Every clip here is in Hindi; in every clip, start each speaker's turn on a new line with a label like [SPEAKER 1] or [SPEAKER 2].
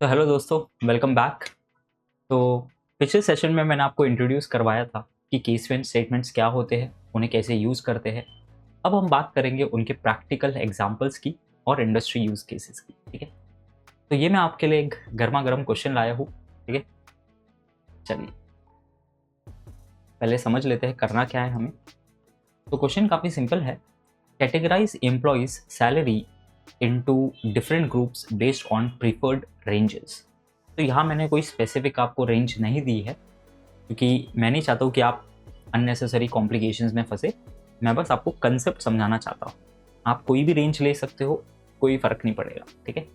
[SPEAKER 1] हेलो दोस्तों, वेलकम बैक। तो पिछले सेशन में मैंने आपको इंट्रोड्यूस करवाया था कि केस वेन स्टेटमेंट्स क्या होते हैं, उन्हें कैसे यूज़ करते हैं। अब हम बात करेंगे उनके प्रैक्टिकल एग्जांपल्स की और इंडस्ट्री यूज़ केसेस की। ठीक है, तो ये मैं आपके लिए एक गर्मा गर्म क्वेश्चन लाया हूँ। ठीक है, चलिए पहले समझ लेते हैं करना क्या है हमें। तो क्वेश्चन काफ़ी सिंपल है। Categorize employees salary into different groups based on preferred ranges. तो यहाँ मैंने कोई स्पेसिफिक आपको रेंज नहीं दी है, क्योंकि मैं नहीं चाहता हूँ कि आप अननेसेसरी कॉम्प्लिकेशंस में फंसे। मैं बस आपको कंसेप्ट समझाना चाहता हूँ। आप कोई भी रेंज ले सकते हो, कोई फ़र्क नहीं पड़ेगा। ठीक है,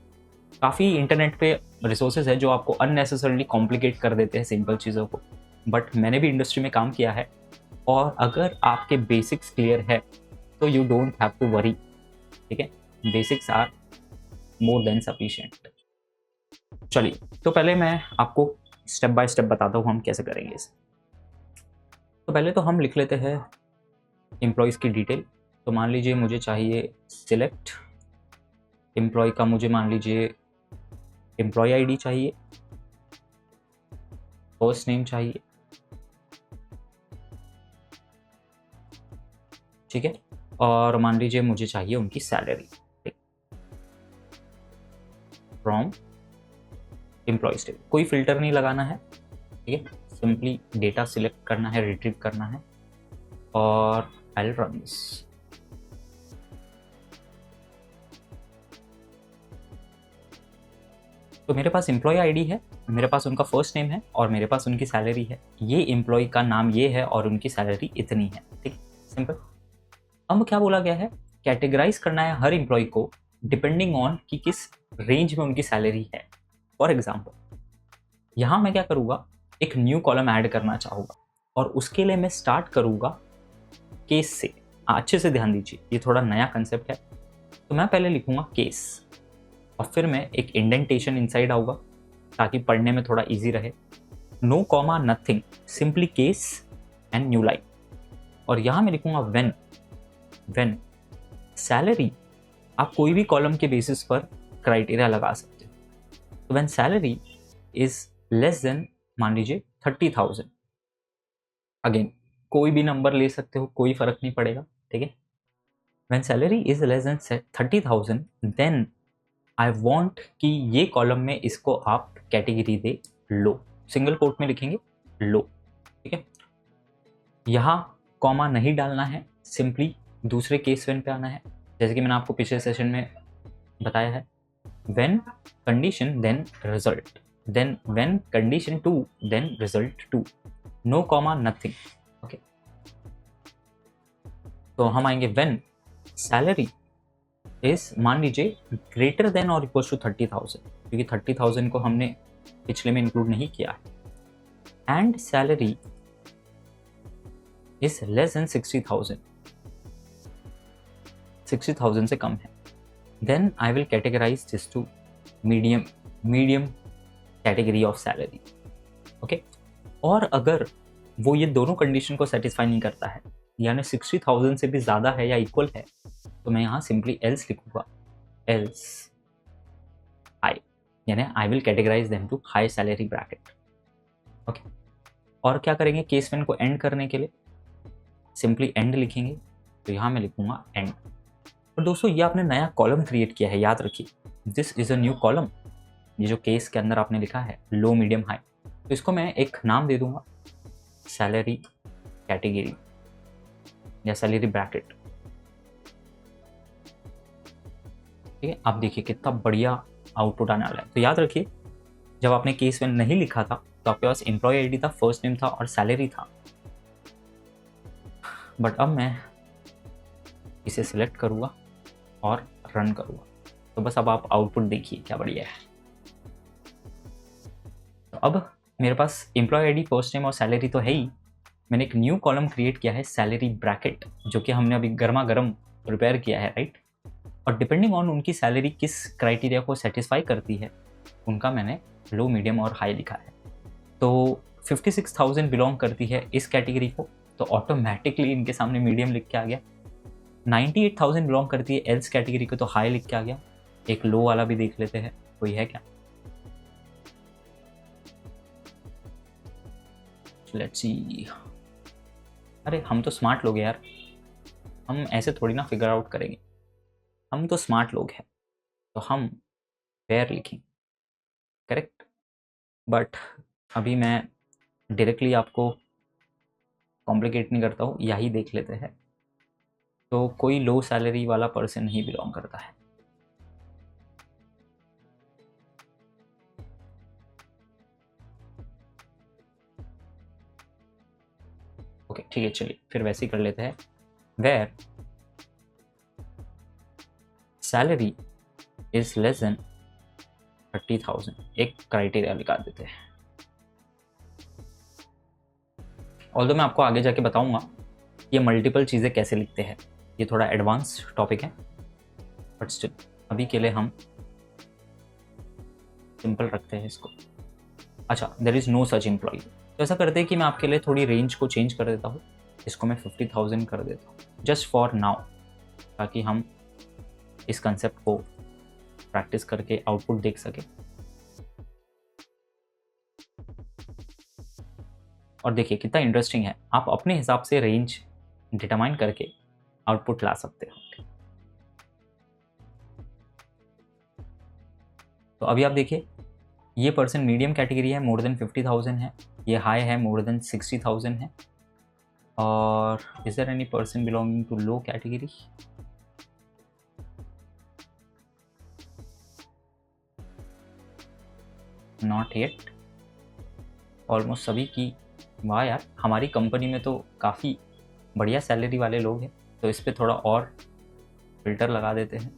[SPEAKER 1] काफ़ी इंटरनेट पे रिसोर्सेज है जो आपको अननेसेसरली कॉम्प्लिकेट कर देते हैं सिंपल चीज़ों को, बट मैंने भी इंडस्ट्री में काम किया है और अगर आपके बेसिक्स क्लियर है तो you don't have to worry. ठीक है, basics are more than sufficient. चलिए, तो पहले मैं आपको स्टेप बाय स्टेप बताता हूँ हम कैसे करेंगे इसे। तो पहले तो हम लिख लेते हैं एम्प्लॉयज़ की डिटेल। तो मान लीजिए मुझे चाहिए सिलेक्ट एम्प्लॉय का, मुझे मान लीजिए एम्प्लॉय आईडी चाहिए, फर्स्ट नेम चाहिए। ठीक है, और मान लीजिए मुझे चाहिए उनकी सैलरी फ्रॉम एम्प्लॉयज टेबल। कोई फिल्टर नहीं लगाना है। ठीक है, सिंपली डेटा सिलेक्ट करना है, रिट्रीव करना है और आई विल रन दिस। तो मेरे पास एम्प्लॉय आईडी है, मेरे पास उनका फर्स्ट नेम है और मेरे पास उनकी सैलरी है। ये एम्प्लॉय का नाम ये है और उनकी सैलरी इतनी है। ठीक, सिंपल। अब क्या बोला गया है, कैटेगराइज करना है हर एम्प्लॉय को डिपेंडिंग ऑन कि किस रेंज में उनकी सैलरी है। फॉर एग्जाम्पल यहाँ मैं क्या करूँगा, एक न्यू कॉलम ऐड करना चाहूँगा और उसके लिए मैं स्टार्ट करूँगा केस से। अच्छे से ध्यान दीजिए, ये थोड़ा नया कंसेप्ट है। तो मैं पहले लिखूँगा केस और फिर मैं एक इंडेंटेशन इनसाइड आऊँगा ताकि पढ़ने में थोड़ा इजी रहे। No comma nothing, simply case and new line. और यहाँ मैं लिखूँगा व्हेन सैलरी। आप कोई भी कॉलम के बेसिस पर क्राइटेरिया लगा सकते हो। तो when salary is less then, मान लीजिए 30,000। अगेन कोई भी नंबर ले सकते हो, कोई फर्क नहीं पड़ेगा। ठीक है, when salary is less than 30,000 then I want कि ये कॉलम में इसको आप कैटेगरी दे लो। सिंगल कोट में लिखेंगे लो। ठीक है, यहाँ कॉमा नहीं डालना है, सिंपली दूसरे केस वेन पे आना है, जैसे कि मैंने आपको पिछले सेशन में बताया है। When condition then result, then when condition two then result two, no comma nothing. Okay, तो हम आएंगे व्हेन सैलरी इज, मान लीजिए ग्रेटर देन और इक्वल टू 30,000, क्योंकि 30,000 को हमने पिछले में इंक्लूड नहीं किया है। And salary is less than 60,000, 60,000 से कम है। Then I will categorize this to medium category of salary. Okay, और अगर वो ये दोनों कंडीशन को सेटिस्फाई नहीं करता है, यानी 60,000 से भी ज़्यादा है या इक्वल है, तो मैं यहाँ सिंपली एल्स लिखूंगा, एल्स आई, यानी I will categorize them to high salary bracket. Okay, और क्या करेंगे केस वेन को एंड करने के लिए, सिंपली एंड लिखेंगे। तो यहाँ मैं लिखूंगा एंड। और दोस्तों ये आपने नया कॉलम क्रिएट किया है, याद रखिए this is a new column. ये जो केस के अंदर आपने लिखा है लो मीडियम हाई, तो इसको मैं एक नाम दे दूंगा, सैलरी कैटेगरी या सैलरी ब्रैकेट। ठीक है, आप देखिए कितना बढ़िया आउटपुट आने वाला है। तो याद रखिए, जब आपने केस वेन नहीं लिखा था तो आपके पास एम्प्लॉय आईडी था, फर्स्ट नेम था और सैलरी था। बट अब मैं इसे सिलेक्ट करूँगा और रन करूँगा, तो बस अब आप आउटपुट देखिए क्या बढ़िया है। तो अब मेरे पास एम्प्लॉय आईडी, फर्स्ट नेम और सैलरी तो है ही। मैंने एक न्यू कॉलम क्रिएट किया है सैलरी ब्रैकेट, जो कि हमने अभी गर्मा गर्म प्रिपेयर किया है, राइट। और डिपेंडिंग ऑन उनकी सैलरी किस क्राइटेरिया को सेटिस्फाई करती है, उनका मैंने लो मीडियम और हाई लिखा है। तो 56,000 बिलोंग करती है इस कैटेगरी को, तो ऑटोमेटिकली इनके सामने मीडियम लिख के आ गया। 98,000 बिलोंग करती है एल्स कैटेगरी को, तो हाई लिख के आ गया। एक लो वाला भी देख लेते हैं, कोई है क्या। Let's see. अरे हम तो स्मार्ट लोग हैं यार, हम ऐसे थोड़ी ना फिगर आउट करेंगे, हम तो स्मार्ट लोग हैं, तो हम वेयर लिखेंगे, करेक्ट। बट अभी मैं डायरेक्टली आपको कॉम्प्लिकेट नहीं करता हूँ, यही देख लेते हैं। तो कोई लो सैलरी वाला पर्सन नहीं बिलोंग करता है। ओके ठीक है, चलिए फिर वैसे ही कर लेते हैं। Where salary is less than 30,000, एक क्राइटेरिया लगा देते हैं। ऑल्दो मैं आपको आगे जाके बताऊंगा ये मल्टीपल चीज़ें कैसे लिखते हैं, ये थोड़ा एडवांस टॉपिक है, बट स्टिल अभी के लिए हम सिंपल रखते हैं इसको। अच्छा, there is no such employee. तो ऐसा करते हैं कि मैं आपके लिए थोड़ी रेंज को चेंज कर देता हूँ, इसको मैं 50,000 कर देता हूँ जस्ट फॉर नाउ, ताकि हम इस कंसेप्ट को प्रैक्टिस करके आउटपुट देख सके। और देखिए कितना इंटरेस्टिंग है, आप अपने हिसाब से रेंज डिटरमाइन करके आउटपुट ला सकते हो। तो अभी आप देखिए, ये पर्सन मीडियम कैटेगरी है, मोर देन 50,000 है, ये हाई है, मोर देन 60,000 है। और is there any person belonging to low category? Not yet. Almost सभी की, वाह यार, हमारी कंपनी में तो काफ़ी बढ़िया सैलरी वाले लोग हैं, तो इस पर थोड़ा और फिल्टर लगा देते हैं।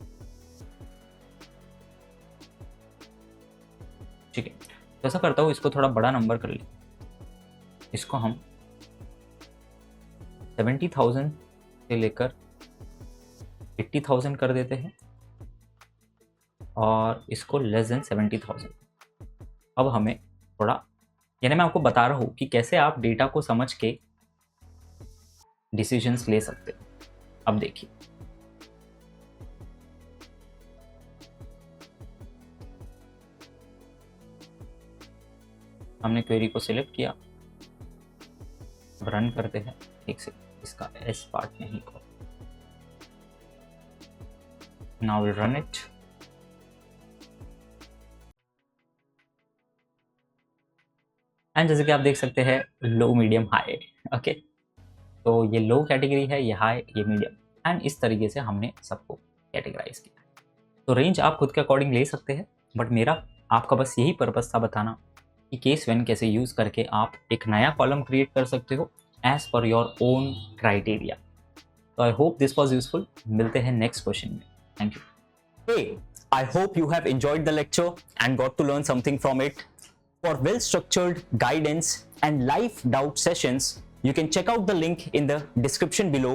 [SPEAKER 1] ठीक है, तो ऐसा करता हूँ, इसको थोड़ा बड़ा नंबर कर ले, इसको हम 70,000 से लेकर 80,000 कर देते हैं, और इसको लेस देन 70,000। अब हमें थोड़ा, यानी मैं आपको बता रहा हूँ कि कैसे आप डेटा को समझ के डिसीजंस ले सकते हो। अब देखिए, हमने क्वेरी को सिलेक्ट किया, रन करते हैं। एक से इसका एस पार्ट नहीं को, now will run it. And जैसे कि आप देख सकते हैं, लो मीडियम हाई। ओके, तो ये लो कैटेगरी है, ये हाई, ये मीडियम, एंड इस तरीके से हमने सबको कैटेगराइज किया। तो रेंज आप खुद के अकॉर्डिंग ले सकते हैं, बट मेरा आपका बस यही पर्पस था बताना कि केस व्हेन कैसे यूज करके आप एक नया कॉलम क्रिएट कर सकते हो as per your own criteria. तो I hope this was useful. मिलते हैं नेक्स्ट क्वेश्चन में। Thank you. Hey, I hope you have enjoyed the lecture and got to learn something from it. For well-structured guidance and live doubt sessions, you can check out the link in the description below.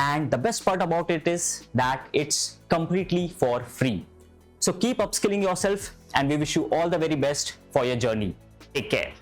[SPEAKER 1] And the best part about it is that it's completely for free. So keep upskilling yourself, and we wish you all the very best for your journey. Take care.